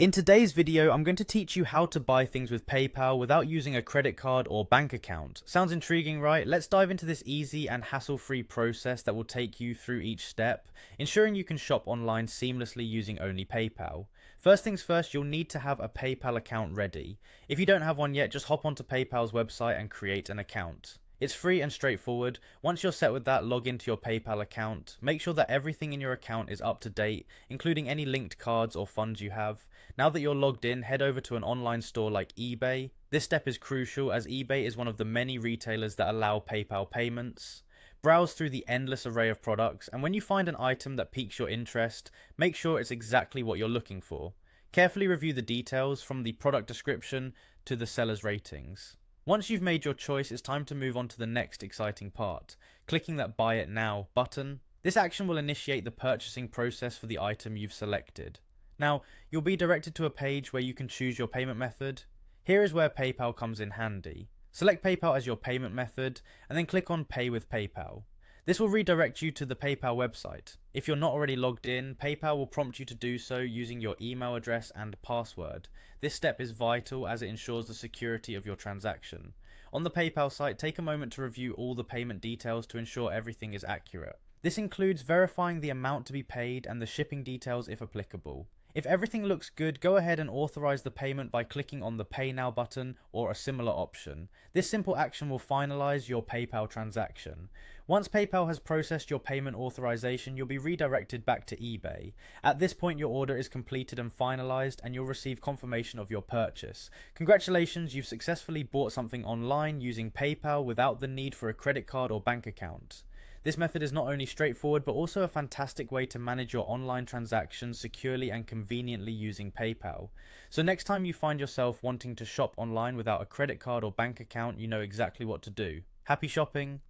In today's video, I'm going to teach you how to buy things with PayPal without using a credit card or bank account. Sounds intriguing, right? Let's dive into this easy and hassle-free process that will take you through each step, ensuring you can shop online seamlessly using only PayPal. First things first, you'll need to have a PayPal account ready. If you don't have one yet, just hop onto PayPal's website and create an account. It's free and straightforward. Once you're set with that, log into your PayPal account. Make sure that everything in your account is up to date, including any linked cards or funds you have. Now that you're logged in, head over to an online store like eBay. This step is crucial as eBay is one of the many retailers that allow PayPal payments. Browse through the endless array of products, and when you find an item that piques your interest, make sure it's exactly what you're looking for. Carefully review the details from the product description to the seller's ratings. Once you've made your choice, it's time to move on to the next exciting part, clicking that Buy It Now button. This action will initiate the purchasing process for the item you've selected. Now, you'll be directed to a page where you can choose your payment method. Here is where PayPal comes in handy. Select PayPal as your payment method, and then click on Pay with PayPal. This will redirect you to the PayPal website. If you're not already logged in, PayPal will prompt you to do so using your email address and password. This step is vital as it ensures the security of your transaction. On the PayPal site, take a moment to review all the payment details to ensure everything is accurate. This includes verifying the amount to be paid and the shipping details if applicable. If everything looks good, go ahead and authorize the payment by clicking on the Pay Now button or a similar option. This simple action will finalize your PayPal transaction. Once PayPal has processed your payment authorization, you'll be redirected back to eBay. At this point, your order is completed and finalized, and you'll receive confirmation of your purchase. Congratulations, you've successfully bought something online using PayPal without the need for a credit card or bank account. This method is not only straightforward, but also a fantastic way to manage your online transactions securely and conveniently using PayPal. So next time you find yourself wanting to shop online without a credit card or bank account, you know exactly what to do. Happy shopping!